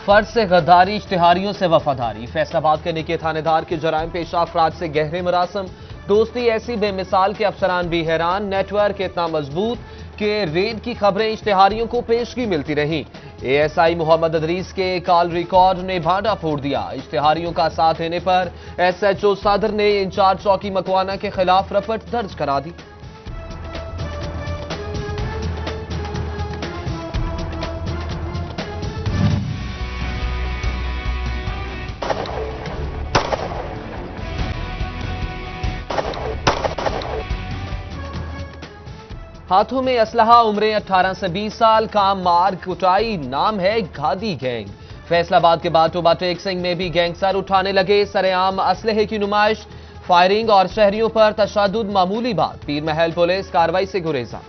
फर्ज से गद्दारी, इश्तिहारियों से वफादारी। फैसलाबाद के निके थानेदार के जराइम पेशा अफराद से गहरे मरासम। दोस्ती ऐसी बेमिसाल के अफसरान भी हैरान। नेटवर्क इतना मजबूत कि रेड की खबरें इश्तिहारियों को पेशगी मिलती रहीं। एएसआई मोहम्मद अदरीस के कॉल रिकॉर्ड ने भांडा फोड़ दिया। इश्तिहारियों का साथ देने पर एसएचओ सादर ने इंचार्ज चौकी मकवाना के खिलाफ रपट दर्ज करा दी। हाथों में असलहा, उम्रें 18 से 20 साल, काम मार कुटाई, नाम है घादी गैंग। फैसलाबाद के बाटोबा टेक सिंह में भी गैंगस्टर उठाने लगे। सरेआम असलहे की नुमाइश, फायरिंग और शहरियों पर तशद्दुद मामूली बात। पीर महल पुलिस कार्रवाई से गुरेजा।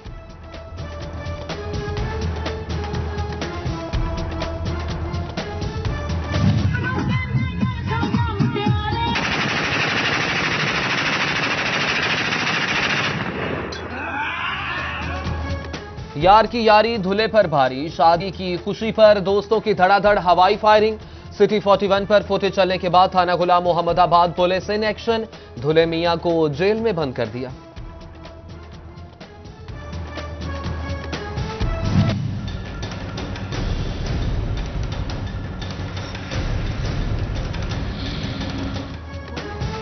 यार की यारी धुले पर भारी, शादी की खुशी पर दोस्तों की धड़ाधड़ हवाई फायरिंग। सिटी 41 पर फुटेज चलने के बाद थाना गुलाम मोहम्मदाबाद पुलिस इन एक्शन। धुले मियां को जेल में बंद कर दिया।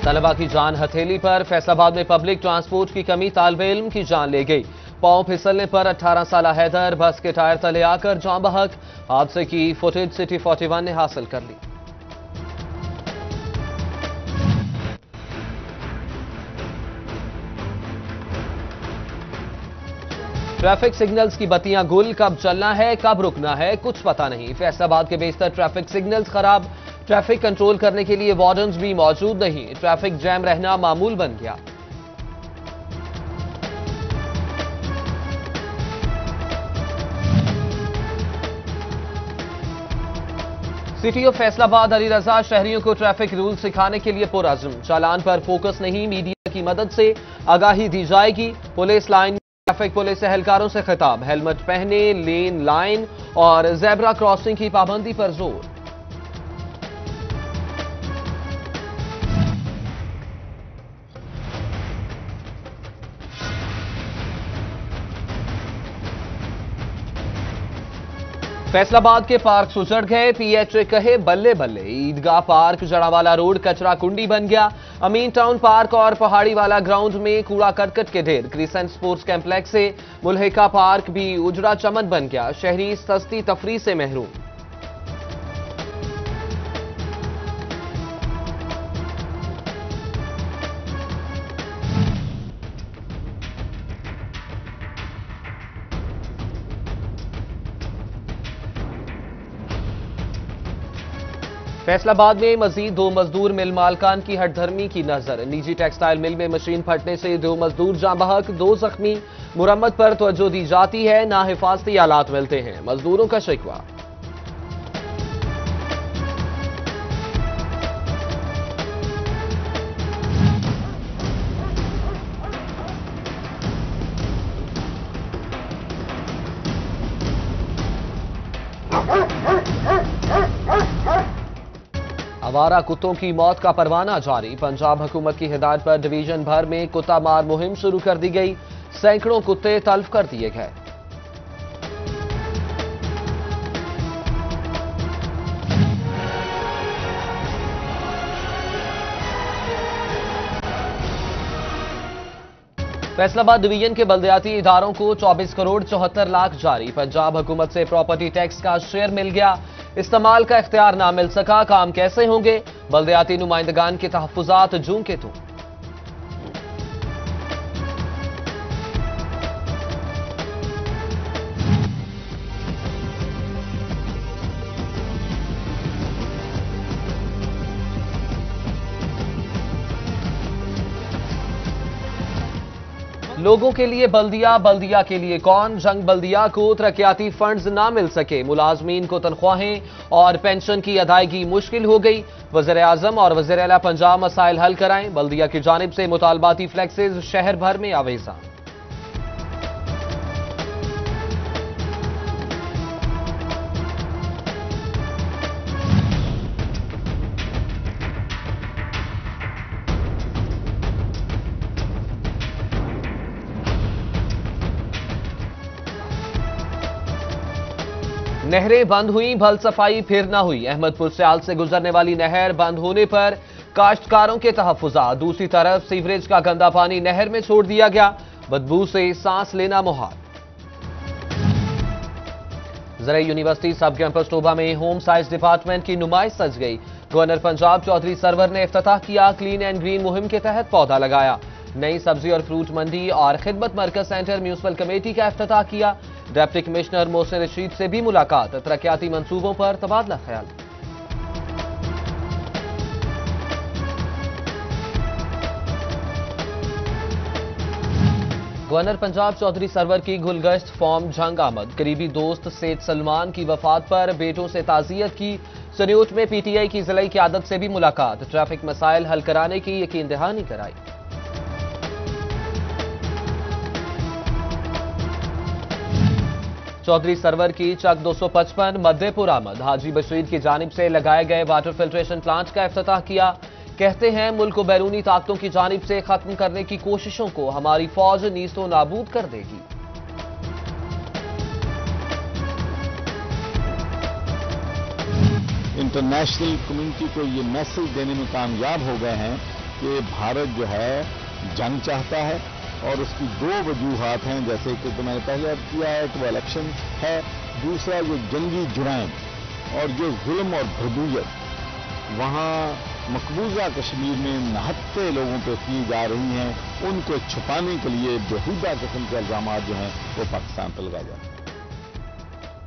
तलबा की जान हथेली पर। फैसलाबाद में पब्लिक ट्रांसपोर्ट की कमी तालिबे इल्म की जान ले गई। पांव फिसलने पर 18 साल हैदर बस के टायर तले आकर जान बहक। हादसे की फुटेज सिटी 41 ने हासिल कर ली। ट्रैफिक सिग्नल्स की बत्तियां गुल, कब चलना है कब रुकना है कुछ पता नहीं। फैसलाबाद के बेशतर ट्रैफिक सिग्नल्स खराब। ट्रैफिक कंट्रोल करने के लिए वार्डन्स भी मौजूद नहीं। ट्रैफिक जैम रहना मामूल बन गया। सिटी ऑफ फैसलाबाद अली रजा शहरियों को ट्रैफिक रूल सिखाने के लिए पुरअज़्म। चालान पर फोकस नहीं, मीडिया की मदद से आगाही दी जाएगी। पुलिस लाइन ट्रैफिक पुलिस एहलकारों से खिताब। हेलमेट पहने, लेन लाइन और ज़ेब्रा क्रॉसिंग की पाबंदी पर जोर। फैसलाबाद के पार्क सुजड़ गए। पीएचए कहे बल्ले बल्ले। ईदगाह पार्क, जड़ावाला रोड कचरा कुंडी बन गया। अमीन टाउन पार्क और पहाड़ी वाला ग्राउंड में कूड़ा करकट के ढेर। क्रिसेंट स्पोर्ट्स कॉम्प्लेक्स से मुल्हिका पार्क भी उजड़ा चमन बन गया। शहरी सस्ती तफरी से महरूम। फैसलाबाद में मजीद 2 मजदूर मिल मालकान की हटधर्मी की नजर। निजी टेक्सटाइल मिल में मशीन फटने से 2 मजदूर जाँ बहक, 2 जख्मी। मुरम्मत पर तवज्जो दी जाती है, ना हिफाजती आलात मिलते हैं, मजदूरों का शिकवा। आवारा कुत्तों की मौत का परवाना जारी। पंजाब हुकूमत की हिदायत पर डिवीजन भर में कुत्ता मार मुहिम शुरू कर दी गई। सैकड़ों कुत्ते तल्फ कर दिए गए। फैसलाबाद डिवीजन के बल्दियाती इदारों को 24 करोड़ 74 लाख जारी। पंजाब हुकूमत से प्रॉपर्टी टैक्स का शेयर मिल गया। इस्तेमाल का इख्तियार ना मिल सका, काम कैसे होंगे? बल्दियाती नुमाइंदगान के तहफ्फुजात जूं के तू। लोगों के लिए बल्दिया, बल्दिया के लिए कौन? जंग बल्दिया को तरक्याती फंड्स ना मिल सके। मुलाजमीन को तनख्वाहें और पेंशन की अदायगी मुश्किल हो गई। वज़ीर आज़म और वज़ीर आला पंजाब मसाइल हल कराएं। बल्दिया की जानिब से मुतालबाती फ्लेक्सेज शहर भर में आवेजा। नहरें बंद हुई, भल सफाई फिर ना हुई। अहमदपुर सियाल से गुजरने वाली नहर बंद होने पर काश्तकारों के तहफ्फुज़ात। दूसरी तरफ सीवरेज का गंदा पानी नहर में छोड़ दिया गया, बदबू से सांस लेना मुहाल। ज़राई यूनिवर्सिटी सब कैंपस टोबा में होम साइंस डिपार्टमेंट की नुमाइश सज गई। गवर्नर पंजाब चौधरी सरवर ने इफ्तिताह किया। क्लीन एंड ग्रीन मुहिम के तहत पौधा लगाया। नई सब्जी और फ्रूट मंडी और खिदमत मरकज सेंटर म्यूनिसिपल कमेटी का इफ्तिताह किया। डिप्टी कमिश्नर मोहसिन रशीद से भी मुलाकात, तरक्याती मंसूबों पर तबादला ख्याल। गवर्नर पंजाब चौधरी सरवर की गुलगश्त फॉर्म जंग आमद। करीबी दोस्त सेठ सलमान की वफात पर बेटों से ताज़ियत की। सन्योट में पीटीआई की जिलाई क़यादत से भी मुलाकात, ट्रैफिक मसाइल हल कराने की यकीन दहानी कराई। चौधरी सरवर की चक 255 मध्यपुर आमद। हाजी बशीर की जानिब से लगाए गए वाटर फिल्ट्रेशन प्लांट का इफ्तिताह किया। कहते हैं मुल्क को बैरूनी ताकतों की जानिब से खत्म करने की कोशिशों को हमारी फौज नीस्तो नाबूद कर देगी। इंटरनेशनल कम्युनिटी को ये मैसेज देने में कामयाब हो गए हैं कि भारत जो है जंग चाहता है और उसकी दो वजूहात हैं, जैसे कि तो मैंने पहले अर्ज किया है कि वो इलेक्शन है, दूसरा जो जंगी जुराइम और जो जुल्म और भरबूयत वहाँ मकबूजा कश्मीर में नहत्ते लोगों पर की जा रही हैं, उनको छुपाने के लिए बेहुदा किस्म के इल्जाम जो हैं वो पाकिस्तान पर लगाए जाते हैं।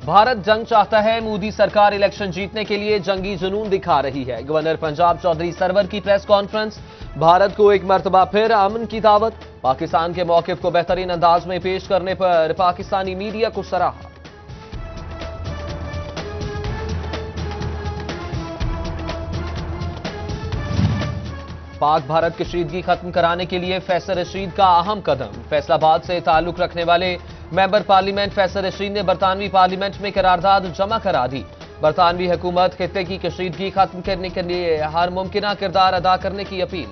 भारत जंग चाहता है, मोदी सरकार इलेक्शन जीतने के लिए जंगी जुनून दिखा रही है। गवर्नर पंजाब चौधरी सरवर की प्रेस कॉन्फ्रेंस। भारत को एक मर्तबा फिर अमन की दावत। पाकिस्तान के मौकिफ को बेहतरीन अंदाज में पेश करने पर पाकिस्तानी मीडिया को सराहा। पाक भारत कशीदगी खत्म कराने के लिए फैसल रशीद का अहम कदम। फैसलाबाद से ताल्लुक रखने वाले मेंबर पार्लियामेंट फैसल रशीद ने बरतानवी पार्लियामेंट में करारदाद जमा करा दी। बरतानवी हुकूमत खित्ते की कशीदगी खत्म करने के लिए हर मुमकिन किरदार अदा करने की अपील।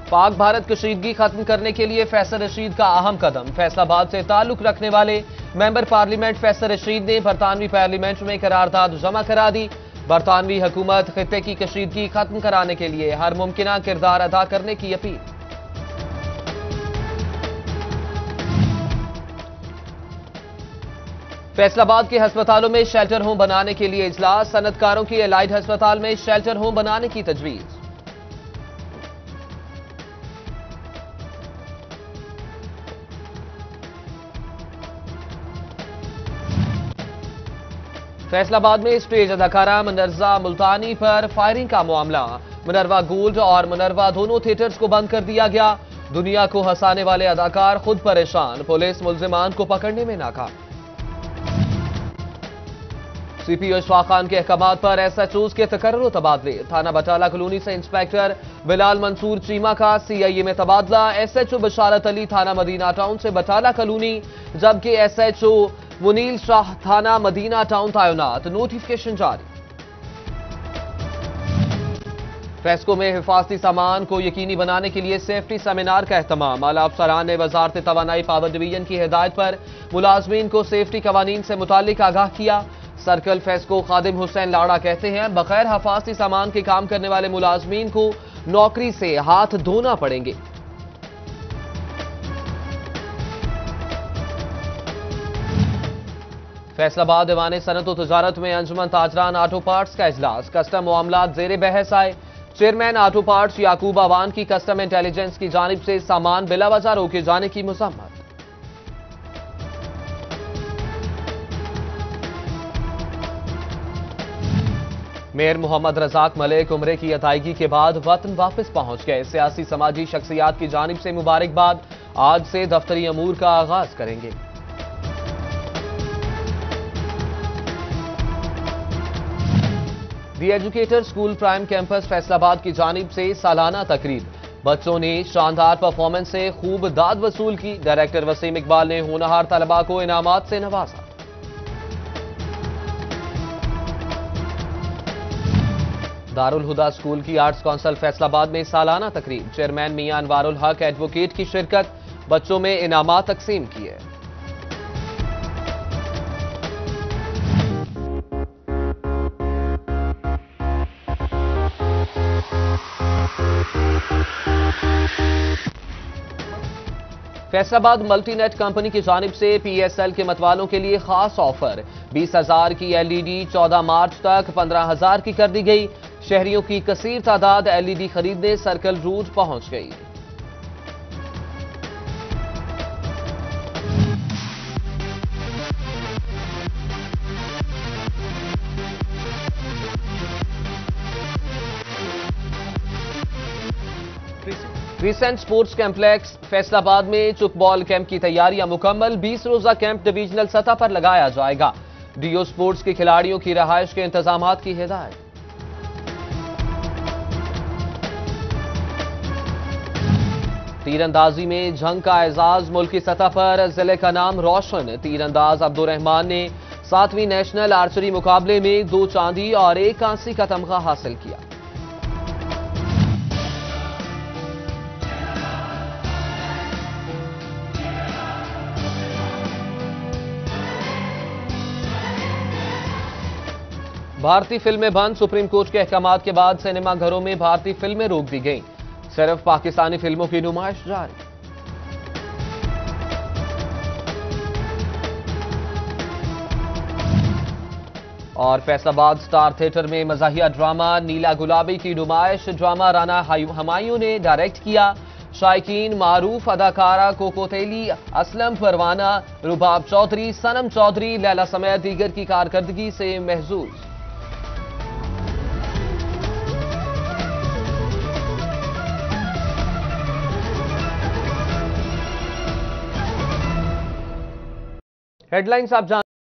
पाक भारत कशीदगी खत्म करने के लिए फैसल रशीद का अहम कदम। फैसलाबाद से ताल्लुक रखने वाले मेंबर पार्लियामेंट फैसल रशीद ने बरतानवी पार्लियामेंट में करारदाद जमा करा दी। बरतानवी हुकूमत खित्ते की कशीदगी खत्म कराने के लिए हर मुमकिन किरदार अदा करने की अपील। फैसलाबाद के अस्पतालों में शेल्टर होम बनाने के लिए इजलास। सनतकारों की एलाइड अस्पताल में शेल्टर होम बनाने की तजवीज। फैसलाबाद में स्टेज अदाकारा मुनर्वा मुल्तानी पर फायरिंग का मामला। मुनर्वा गोल्ड और मुनर्वा दोनों थिएटर्स को बंद कर दिया गया। दुनिया को हंसाने वाले अदाकार खुद परेशान। पुलिस मुल्जिमान को पकड़ने में नाकाम। सीपीओ इशफाक खान के अहकामात पर एसएचओज के तकर्रुर तबादले। थाना बटाला कॉलोनी से इंस्पेक्टर बिलाल मंसूर चीमा का सीआईए में तबादला। एसएचओ बशारत अली थाना मदीना टाउन से बटाला कॉलोनी, जबकि एसएचओ मुनील शाह थाना मदीना टाउन तैनात। नोटिफिकेशन जारी। फेस्को में हिफाजती सामान को यकीनी बनाने के लिए सेफ्टी सेमिनार का एहतमाम। आला अफसरान ने वजारत तवानाई पावर डिवीजन की हिदायत पर मुलाजमीन को सेफ्टी कवानीन से मुतालिक आगाह किया। सर्कल फेस्को खादिम हुसैन लाड़ा कहते हैं, बगैर हिफाजती सामान के काम करने वाले मुलाजमीन को नौकरी से हाथ धोना पड़ेंगे। फैसलाबाद दीवान सनत और तजारत में अंजुमन ताजरान ऑटो पार्ट्स का इजलास। कस्टम मामलात जेर बहस आए। चेयरमैन ऑटो पार्ट्स याकूब अवान की कस्टम इंटेलिजेंस की जानिब से सामान बिला वजह रोके जाने की मजम्मत। मेयर मोहम्मद रजाक मलिक उम्रे की अदायगी के बाद वतन वापस पहुंच गए। सियासी समाजी शख्सियात की जानिब से मुबारकबाद। आज से दफ्तरी अमूर का आगाज करेंगे। The educator school prime campus Faisalabad की जानिब से सालाना तकरीब। बच्चों ने शानदार परफॉर्मेंस से खूब दाद वसूल की। डायरेक्टर वसीम इकबाल ने होनहार तलबा को इनामात से नवाजा। दारुल हुदा स्कूल की आर्ट्स काउंसिल फैसलाबाद में सालाना तकरीब, चेयरमैन मियां अनवारुल हक एडवोकेट की शिरकत, बच्चों में इनामात तकसीम किए। फैसलाबाद मल्टीनेट कंपनी की जानिब से PSL के मतवालों के लिए खास ऑफर, 20,000 की LED 14 मार्च तक 15,000 की कर दी गई। शहरियों की कसीर तादाद LED खरीदने सर्कल रूट पहुंच गई। क्रिसेंट स्पोर्ट्स कॉम्प्लेक्स फैसलाबाद में चुकबॉल कैंप की तैयारियां मुकम्मल, 20 रोजा कैंप डिवीजनल सतह पर लगाया जाएगा। डीओ स्पोर्ट्स के खिलाड़ियों की रहायश के इंतजामात की हिदायत। तीरंदाजी में जंग का एजाज, मुल्की सतह पर जिले का नाम रोशन। तीरंदाज अब्दुर्रहमान ने 7वीं नेशनल आर्चरी मुकाबले में 2 चांदी और 1 कांसी का तमगा हासिल किया। भारतीय फिल्में बंद, सुप्रीम कोर्ट के अहकामात के बाद सिनेमा घरों में भारतीय फिल्में रोक दी गईं, सिर्फ पाकिस्तानी फिल्मों की नुमाइश जारी। और फैसलाबाद स्टार थिएटर में मज़ाहिया ड्रामा नीला गुलाबी की नुमाइश, ड्रामा राना हमायूं ने डायरेक्ट किया। शायकीन मारूफ अदाकारा कोकोतेली, असलम परवाना, रुबाब चौधरी, सनम चौधरी, लैला समेत दीगर की कारकर्दगी से महजूज। हेडलाइंस आप जान